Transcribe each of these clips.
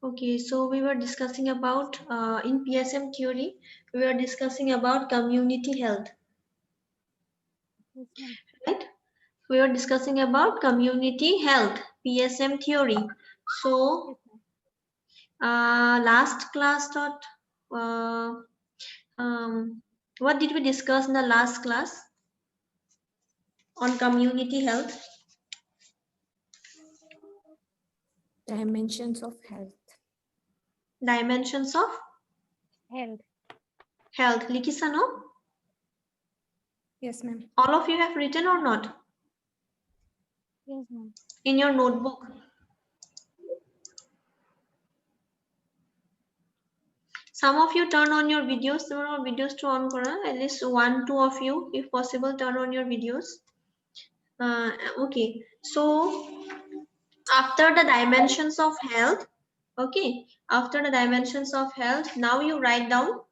Okay, so we were discussing about in PSM theory, we were discussing about community health, right? We were discussing about community health, PSM theory. So last class taught, what did we discuss in the last class on community health? Dimensions of health. Dimensions of health. Likisa, no? Yes, ma'am. All of you have written or not? Yes, ma'am. In your notebook. Some of you turn on your videos. There are videos to on kora. At least 1-2 of you, if possible, turn on your videos. Okay. So after the dimensions of health, okay. After the dimensions of health, now you write down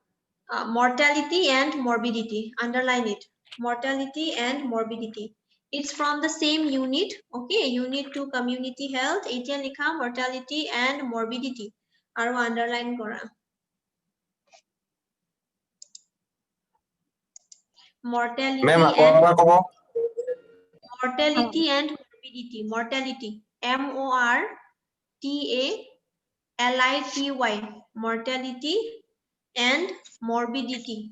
mortality and morbidity. Underline it. Mortality and morbidity. It's from the same unit. Okay. Unit 2 community health. Etia likha mortality and morbidity. Aru underline kora. Mortality Ma'am, and mortality and morbidity. Mortality. MORTALITY. Mortality and morbidity. MORBIDITY.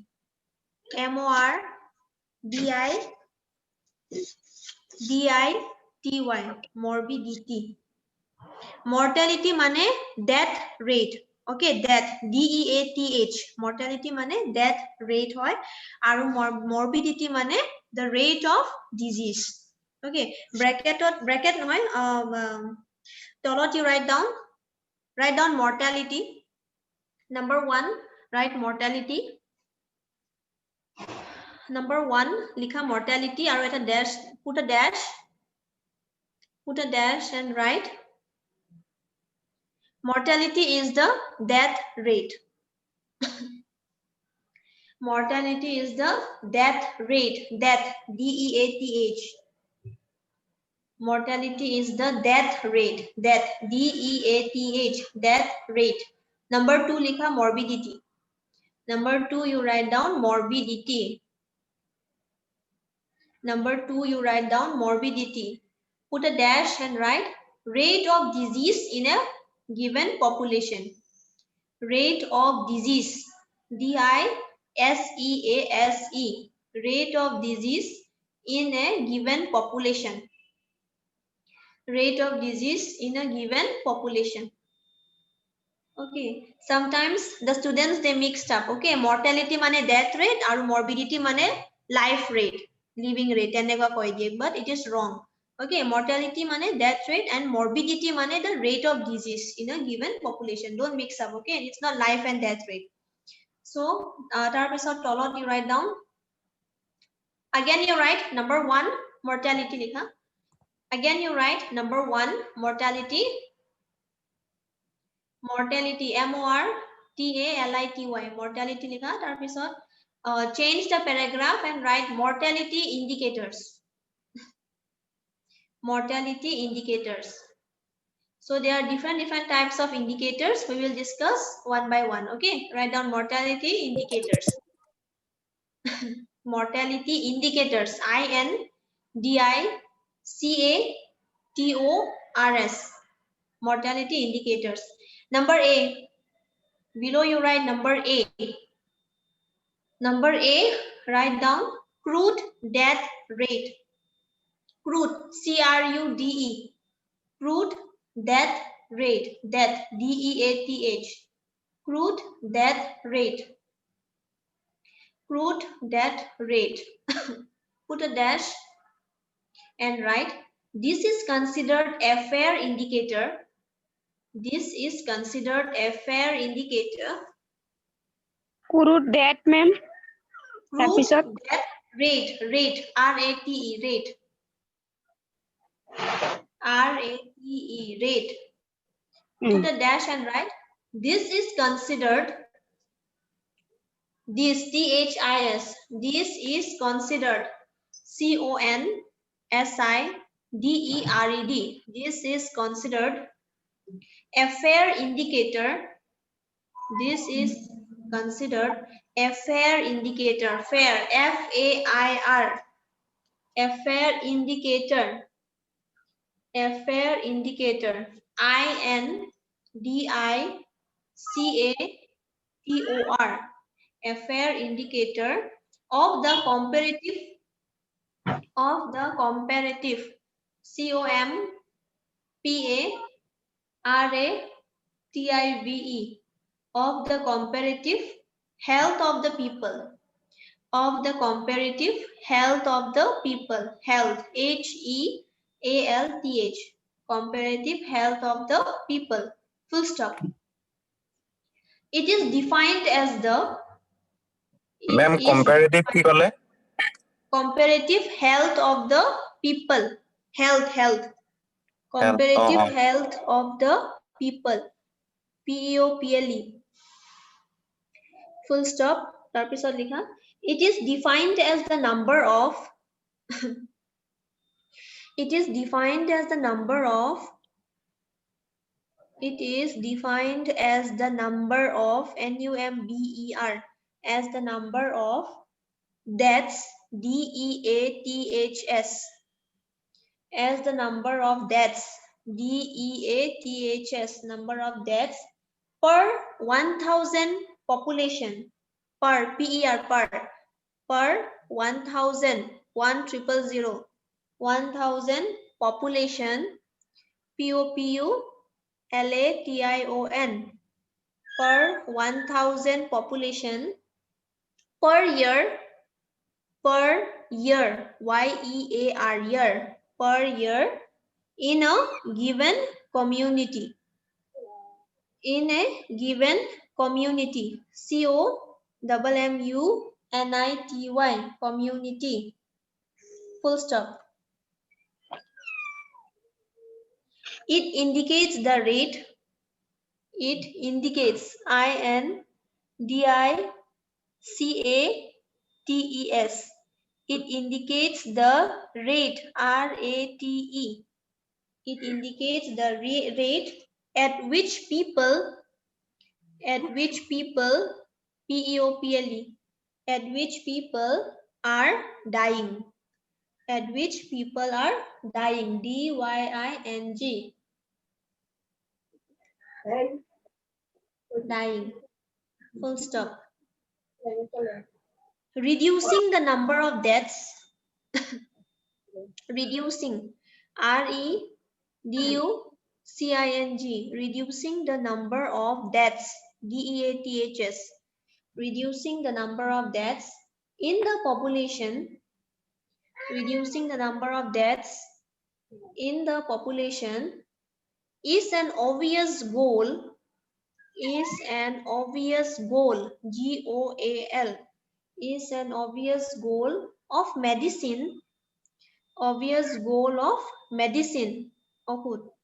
Morbidity. Mortality mane death rate. Okay, death, DEATH. Mortality mane death rate hoy. Aru morbidity mane the rate of disease. Okay, bracket noy. Tolot you write down mortality. Number 1, write mortality. Number 1, likha mortality. Aru eta dash, put a dash and write mortality is the death rate. Mortality is the death rate. Death, DEATH. Mortality is the death rate. Death, DEATH. Death rate. Number 2, likha morbidity. Number 2, you write down morbidity. Number 2, you write down morbidity. Put a dash and write rate of disease in a given population. Rate of disease. DISEASE. Rate of disease in a given population. Rate of disease in a given population. Okay. Sometimes the students they mixed up. Okay. Mortality mane death rate or morbidity mane life rate, living rate. But it is wrong. Okay. Mortality mane death rate and morbidity mane the rate of disease in a given population. Don't mix up. Okay. It's not life and death rate. So, tarpisot tolot you write down. Again you write number 1 mortality likha. Again you write number 1 mortality. Mortality MORTALITY. Mortality likha. Tarpisot change the paragraph and write mortality indicators. Mortality indicators. So there are different types of indicators. We will discuss one by one. Okay. Write down mortality indicators. Mortality indicators. INDICATORS. Mortality indicators. Number A. Below you write number A. Number A, write down crude death rate. Crude, CRUDE. Crude death rate. Death, DEATH. Crude death rate. Crude death rate. Put a dash and write, this is considered a fair indicator. This is considered a fair indicator. Crude death, ma'am. Crude death rate. Rate, RATE, rate. RATE, rate. Put a dash and write, this is considered, this, THIS, this is considered, CONSIDERED DERED. This is considered a fair indicator. This is considered a fair indicator. Fair, F-A-I-R. A fair indicator. A fair indicator. INDICATOR. A fair indicator of the comparative COMPARATIVE of the comparative health of the people. Of the comparative health of the people. Health, HEALTH. Comparative health of the people. Full stop. It is defined as the Ma'am, comparative কি কলে? comparative health of the people. Health. Comparative health of the people. PEOPLE. Full stop. তাৰপিছত লিখা. It is defined as the number of it is defined as the number of NUMBER as the number of deaths, DEATHS, as the number of deaths, DEATHS, number of deaths per 1000 population, per PER, per 1000, 1000, 1000 population, POPULATION, per 1000 population per year, YEAR, per year in a given community. In a given community, COMMUNITY, community. Full stop. It indicates the rate. It indicates INDICATES. It indicates the rate, RATE. It indicates the rate at which people, PEOPLE, at which people are dying. At which people are dying, DYING. Dying. Full stop. Reducing the number of deaths. Reducing. REDUCING. Reducing the number of deaths. DEATHS. Reducing the number of deaths in the population. Reducing the number of deaths in the population is an obvious goal. Is an obvious goal. GOAL. Is an obvious goal of medicine. Obvious goal of medicine.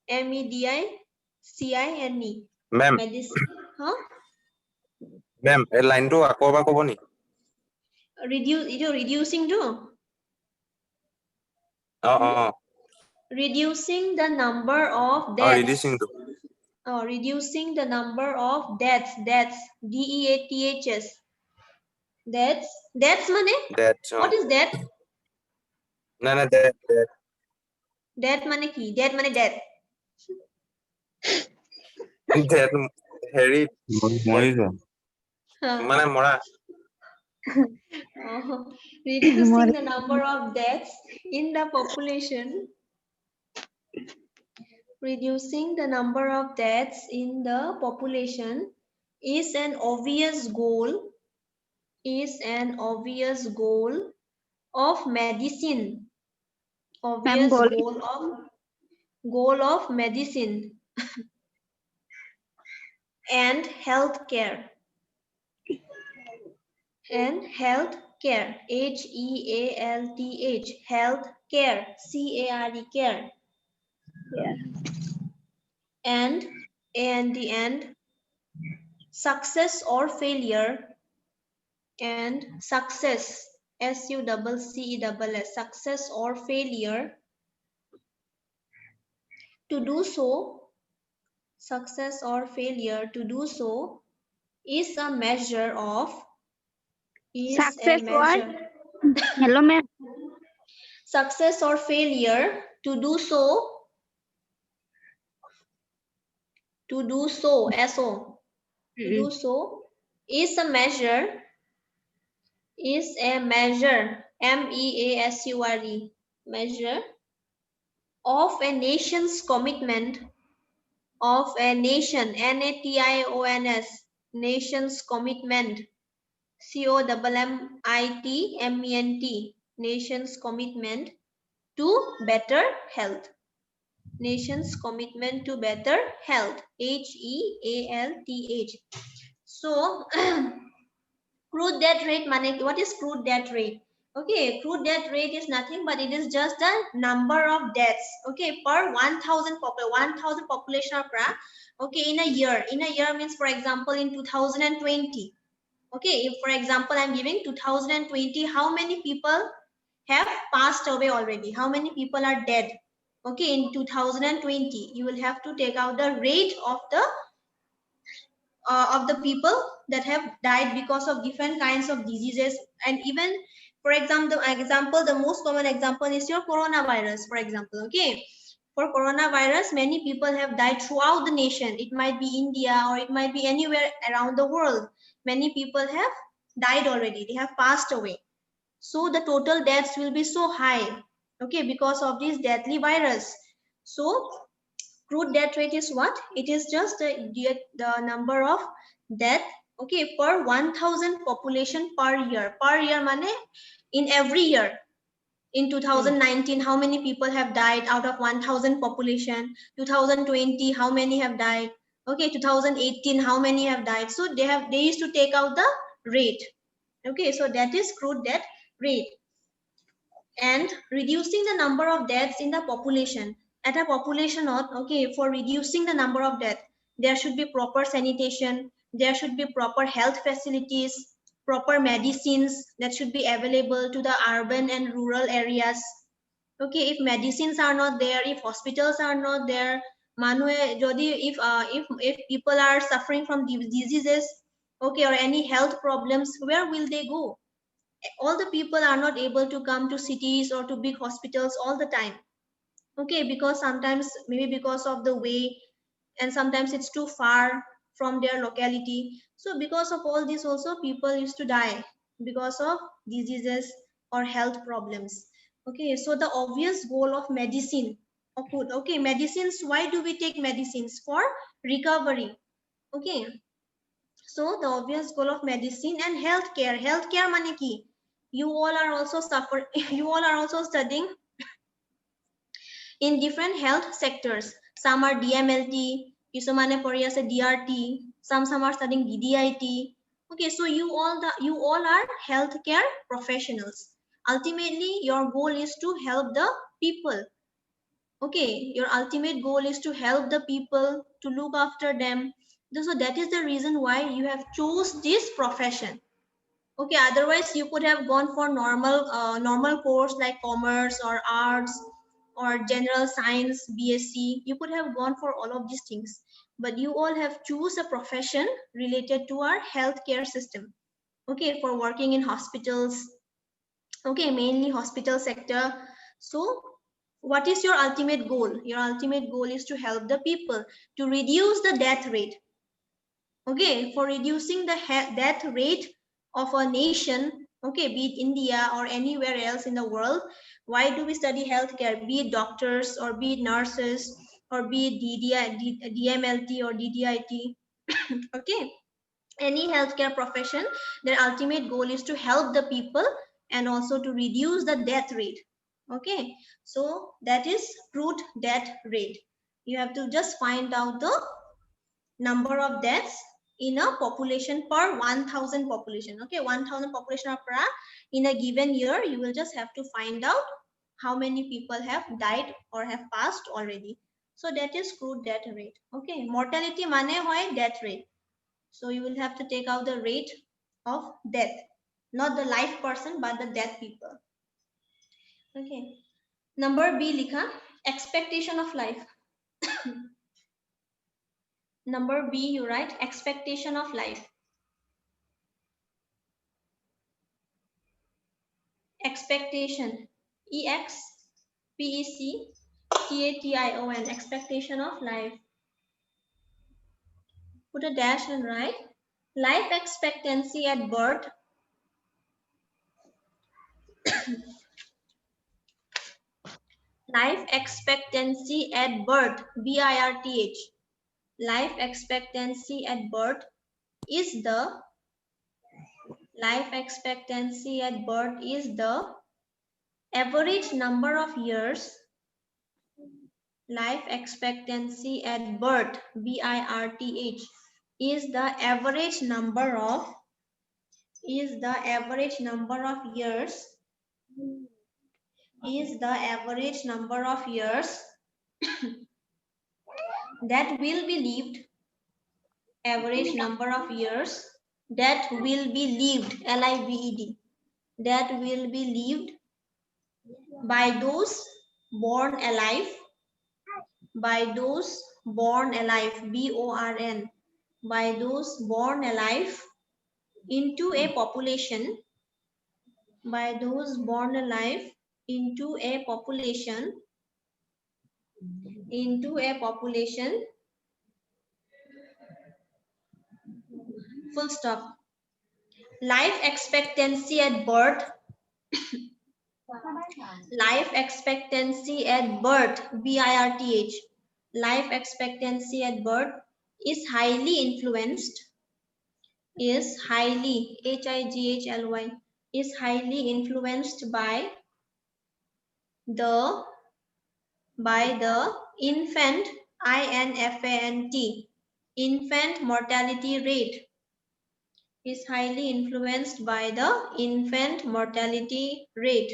MEDICINE. Ma'am. Medicine. Huh? Ma'am, a line to আকৌ এবাৰ ক'ব নি? Reducing to? Reducing the number of deaths. Reducing the number of deaths. DEATHS. Deaths mane? What is death? No, death. Death mane ki? Death mane death. Death, Harry. Mane mora. Reducing the number of deaths in the population. Reducing the number of deaths in the population is an obvious goal. Is an obvious goal of medicine. Obvious goal of medicine and healthcare. And healthcare. HEALTH. Healthcare. CARE. Care. Yeah. And the end. Success or failure. And success. SUCCESS. Success or failure To do so, success or failure to do so is a measure of Success what? Hello, ma'am. success or failure to do so so so to do so is a measure MEASURE measure of a nation's commitment of a nation NATIONS nation's commitment COMMITMENT nation's commitment to better health nation's commitment to better health HEALTH. So crude death rate mane what is crude death rate? Okay, crude death rate is nothing but it is just the number of deaths, okay, per 1000 population of pra, okay, in a year means, for example, in 2020, okay, if for example I'm giving 2020, how many people have passed away already, how many people are dead, okay, in 2020 you will have to take out the rate of the people that have died because of different kinds of diseases. And even, for example, the most common example is your coronavirus, for example, okay, for coronavirus many people have died throughout the nation, it might be India or it might be anywhere around the world, many people have died already, they have passed away, so the total deaths will be so high, okay, because of this deadly virus. So crude death rate is what? It is just the number of death, okay, per 1000 population per year. Per year mane in every year. In 2019, how many people have died out of 1000 population? 2020, how many have died? Okay, 2018, how many have died? So they used to take out the rate. Okay, so that is crude death rate. And reducing the number of deaths in the population at a population of, okay, for reducing the number of death there should be proper sanitation, there should be proper health facilities, proper medicines that should be available to the urban and rural areas. Okay, if medicines are not there, if hospitals are not there, manue jodi if people are suffering from diseases, okay, or any health problems, where will they go? All the people are not able to come to cities or to big hospitals all the time, okay, because sometimes maybe because of the way, and sometimes it's too far from their locality. So because of all this also people used to die because of diseases or health problems. Okay, so the obvious goal of medicine or food, okay, medicines, why do we take medicines? For recovery, okay. So the obvious goal of medicine and healthcare mane ki? You all are also suffering, you all are also studying in different health sectors. Some are DMLT, kisumane pori ase DRT, some are studying DDIT. Okay, so you all are healthcare professionals. Ultimately, your goal is to help the people. Okay, your ultimate goal is to help the people, to look after them. So that is the reason why you have chose this profession. Okay, otherwise you could have gone for normal course like commerce or arts or general science, BSc. You could have gone for all of these things, but you all have choose a profession related to our healthcare system. Okay, for working in hospitals. Okay, mainly hospital sector. So what is your ultimate goal? Your ultimate goal is to help the people, to reduce the death rate. Okay, for reducing the death rate of a nation, okay, be it India or anywhere else in the world. Why do we study healthcare? Be it doctors or be it nurses or be it DMLT or DDIT. Okay, any healthcare profession, their ultimate goal is to help the people and also to reduce the death rate. Okay, so that is crude death rate. You have to just find out the number of deaths in a population per 1000 population. Okay, 1000 population of Pra in a given year, you will just have to find out how many people have died or have passed already. So that is crude death rate. Okay, mortality mane hoy death rate. So you will have to take out the rate of death, not the life person but the death people. Okay, number B likha, expectation of life. Number B, you write expectation of life. Expectation. EXPECTATION. Expectation of life. Put a dash and write life expectancy at birth. Life expectancy at birth. BIRTH. Life expectancy at birth is the average number of years. Life expectancy at birth, BIRTH, is the average number of years that will be lived. Average number of years that will be lived, LIVED, that will be lived by those born alive, BORN, by those born alive into a population, full stop. Life expectancy at birth, BIRTH, life expectancy at birth is highly influenced, HIGHLY, is highly influenced by the infant, INFANT, infant mortality rate, is highly influenced by the infant mortality rate.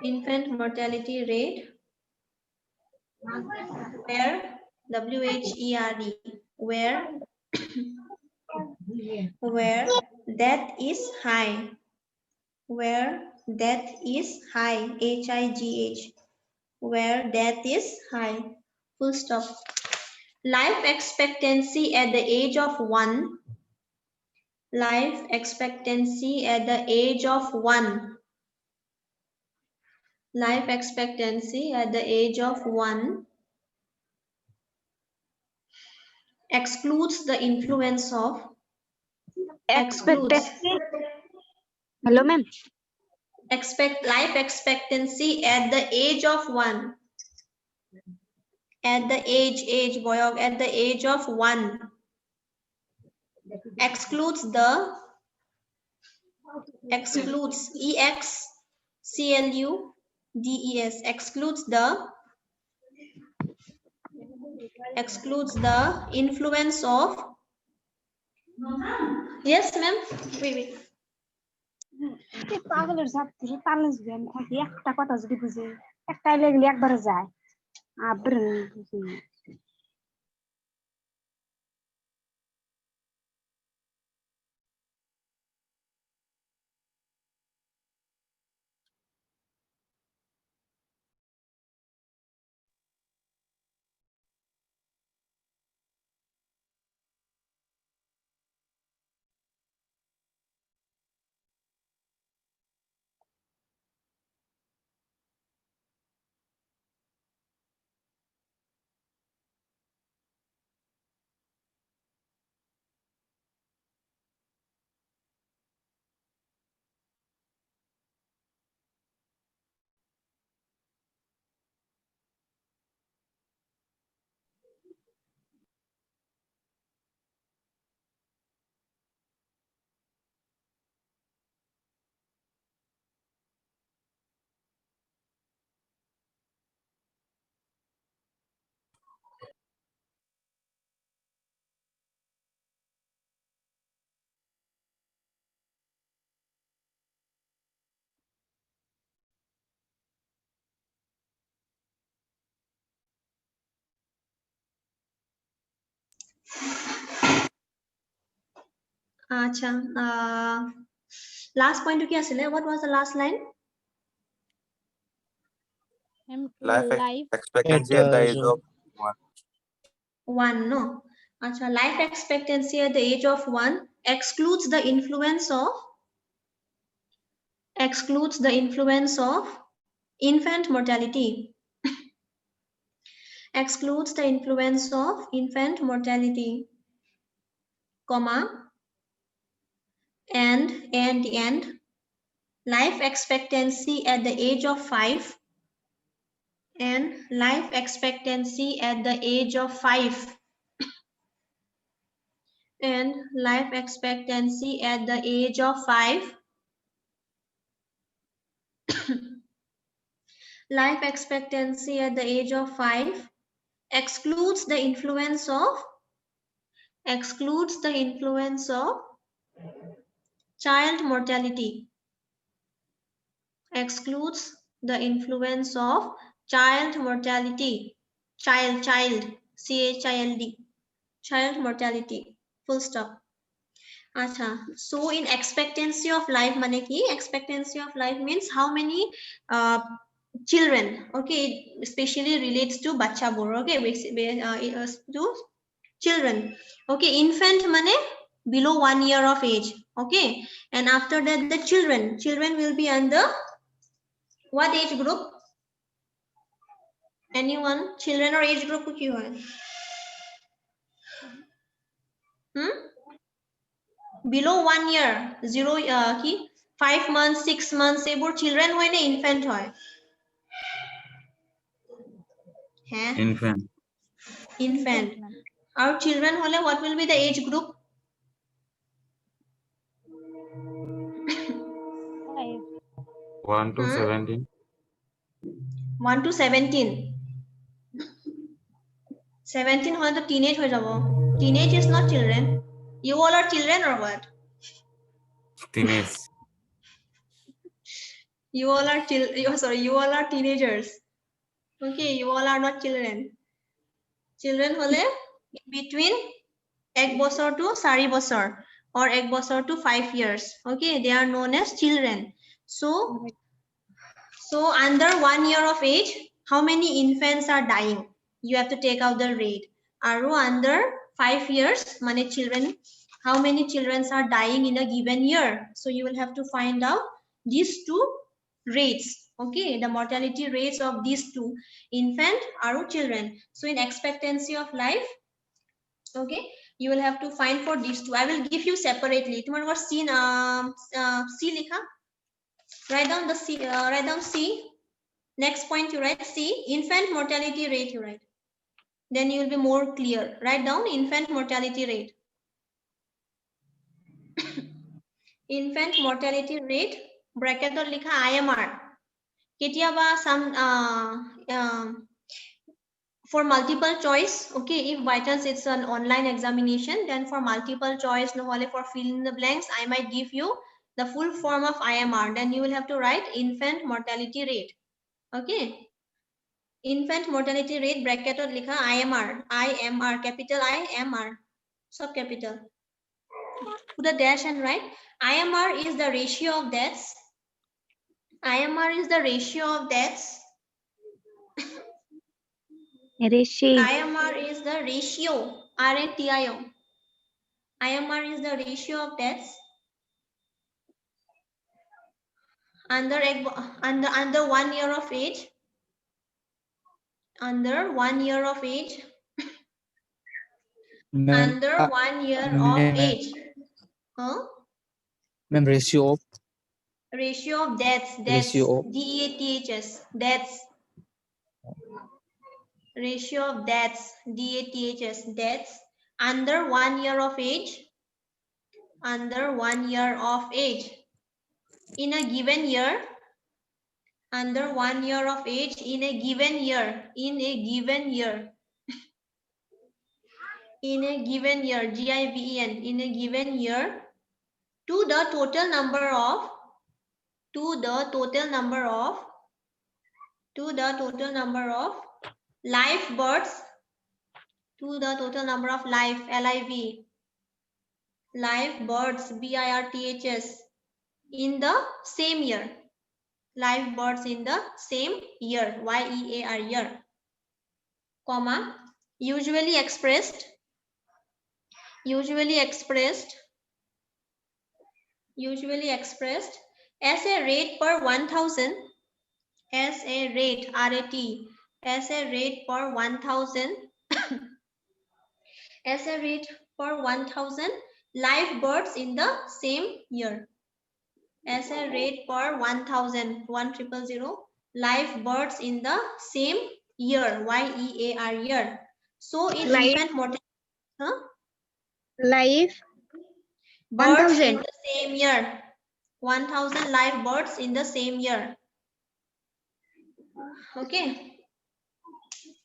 Infant mortality rate, where WHERE, where death is high, HIGH, where death is high, full stop. Life expectancy at the age of 1, life expectancy at the age of 1, life expectancy at the age of 1 excludes the influence of Expectancy. Hello, ma'am. life expectancy at the age of 1, at the age boyog, at the age of 1 excludes EXCLUDES, excludes the influence of, yes ma'am, wait. পাগলের জাত ধরে pulse ব্যায়াম থাকে একটা কথা যদি বুঝে একটাই লেগলে একবার যায় আবার আচ্ছা, last point কি আছিলে? What was the last line? Life life expectancy at the age of 1. 1, no. Acha, life expectancy at the age of 1 excludes the influence of infant mortality. Excludes the influence of infant mortality, comma, and the end. Life expectancy at the age of 5 and life expectancy at the age of 5 and life expectancy at the age of 5. Life expectancy at the age of 5 excludes the influence of child mortality. Excludes the influence of child mortality. Child, CHILD. Child mortality. Full stop. Acha. So in expectancy of life, mane ki? Expectancy of life means how many children. Okay, especially relates to bacha bor. Okay, to children. Okay, infant mane below 1 year of age. Okay, and after that the children will be under what age group? Anyone? Children or age group ki hoy? Below 1 year, 0 ki 5 months, 6 months, ebor children hoy na infant hoy? Infant. Infant. Our children hole what will be the age group? 1 to 17. 1 to 17. 17 hole to teenage hoy jabo. Teenage is not children. You all are children or what? Teenage. You all are you all are teenagers. Okay, you all are not children. Children hole between 1 বছর to 4 বছর or 1 বছর to 5 years. Okay, they are known as children. So under 1 year of age, how many infants are dying? You have to take out the rate. Aru under 5 years, mane children, how many children are dying in a given year? So you will have to find out these two rates. Okay, the mortality rates of these two, infant aru children. So in expectancy of life, okay, you will have to find for these two. I will give you separately. Tomorrow C likha. Write down the C. Write down C. Next point you write C. Infant mortality rate you write. Then you will be more clear. Write down infant mortality rate. Infant mortality rate. Bracket or likha IMR. Ketiaba some for multiple choice, okay, if by chance it's an online examination, then for multiple choice, no for fill in the blanks, I might give you the full form of IMR. Then you will have to write infant mortality rate. Okay, infant mortality rate bracket or likha IMR, capital IMR, sub capital. Put a dash and write IMR is the ratio of deaths. IMR is the ratio of deaths. IMR is the ratio, RATIO. IMR is the ratio of deaths under 1 year of age. Under 1 year of age. Under 1 year of age. Huh? Ratio of deaths. Ratio of DEATHS. Deaths. Ratio of deaths. DEATHS. Deaths. Under 1 year of age. Under 1 year of age. In a given year. Under 1 year of age in a given year. In a given year. In a given year. GIVEN. In a given year. To the total number of live births, to the total number of live births BIRTHS in the same year. live births in the same year, YEAR year, comma, usually expressed as a rate per 1000, as a rate, RAT, as a rate per 1000 as a rate per 1000 live births in the same year, as a rate per 1000 live births in the same year, YEAR year. So in Live. infant mortality, Live. births in 1000. the same year, 1000 live births in the same year. Okay.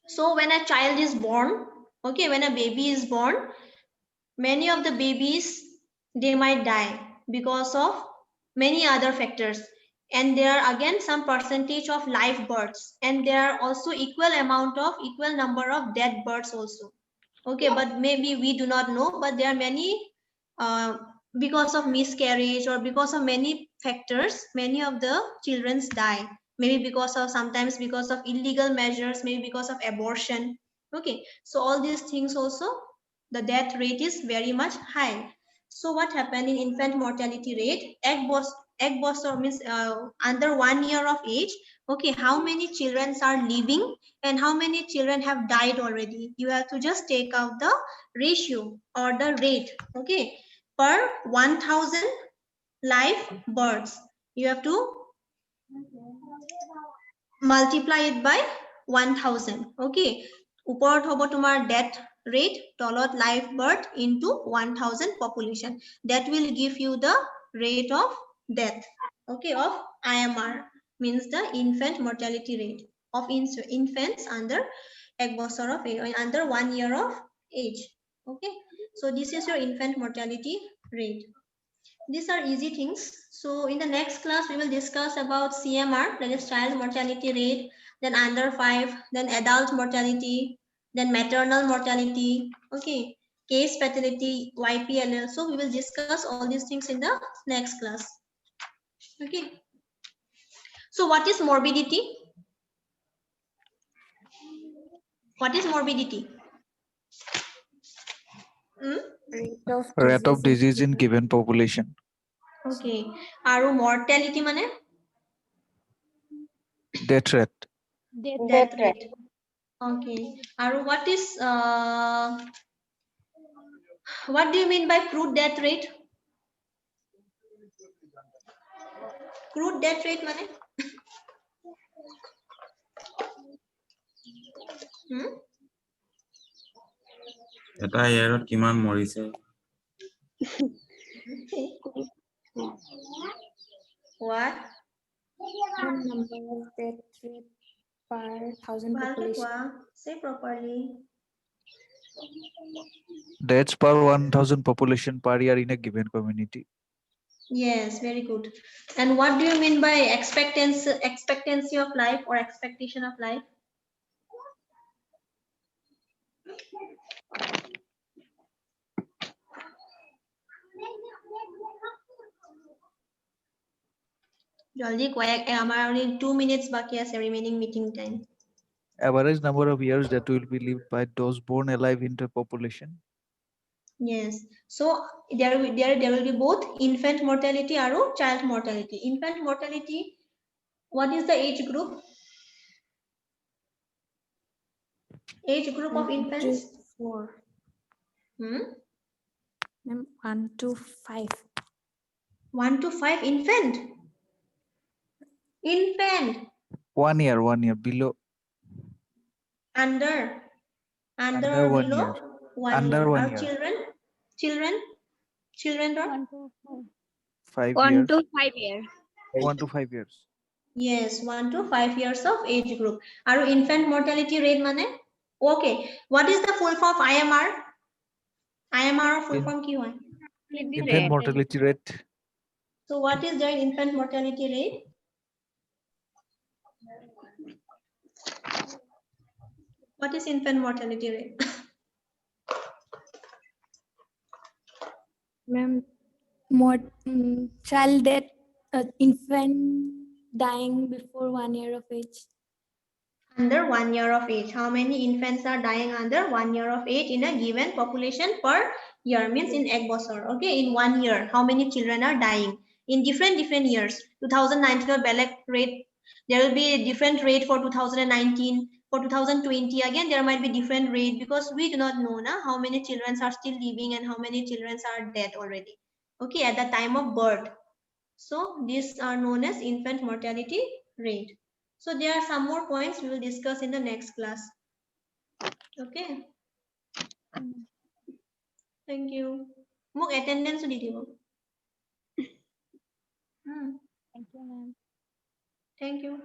So when a child is born, okay, when a baby is born, many of the babies, they might die because of many other factors. And there are again some percentage of live births, and there are also equal number of dead births also. Okay, but maybe we do not know, but there are many because of miscarriage or because of many factors, many of the children die. Maybe sometimes because of illegal measures, maybe because of abortion. Okay, so all these things also, the death rate is very much high. So what happened in infant mortality rate? Egg buster means under 1 year of age. Okay, how many children are living and how many children have died already? You have to just take out the ratio or the rate. Okay, per 1000 live births, you have to multiply it by 1000. Okay, ওপৰত হ'ব তোমাৰ death rate, তলত live birth into 1000 population. That will give you the rate of death, okay, of IMR, means the infant mortality rate of infants under 1 বছৰ of age, under 1 year of age. Okay, so this is your infant mortality rate. These are easy things. So in the next class, we will discuss about CMR, that is child mortality rate, then under 5, then adult mortality, then maternal mortality, okay, case fatality, YPLL. So we will discuss all these things in the next class. Okay. So what is morbidity? What is morbidity? Rate of disease in given population. Okay. Aru mortality mane? Death rate. Death rate. Okay. Aru what is what do you mean by crude death rate? Crude death rate mane? এটা ইয়াৰত কিমান মৰিছে What? Number of death rate per 1000 population. Say properly. Deaths per 1000 population per year in a given community. Yes, very good. And what do you mean by expectancy of life or expectation of life? Jaldi quiet. Amar only 2 minutes baki ase remaining meeting time. Average number of years that will be lived by those born alive in the population. Yes. So there will be both infant mortality or child mortality. Infant mortality, what is the age group? Age group of infants? 4. Hmm? 1 to 5. 1 to 5 infant. Infant. 1 year below. Under Under or 1 below year. 1 Under year. 1 Or year. children or 5 1 years. to 5 years. 1 to 5 years. yes, 1 to 5 years of age group. Aru infant mortality rate mane? Okay, what is the full form of IMR? IMR or full form ki hoy? Infant mortality rate. So what is their infant mortality rate? What is infant mortality rate? Ma'am, child death, infant dying before 1 year of age. Under 1 year of age. How many infants are dying under 1 year of age in a given population per year? Means in ek bosor. Okay, in 1 year, how many children are dying in different years? 2019 or belek rate. There will be a different rate for 2019. For 2020, again there might be different rate because we do not know how many children are still living and how many children are dead already. Okay, at the time of birth. So these are known as infant mortality rate. So there are some more points we will discuss in the next class. Okay. Thank you. Mok attendance di dibo. Thank you, ma'am. Thank you.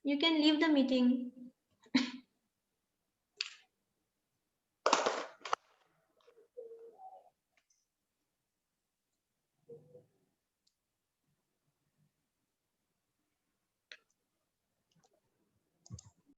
You can leave the meeting.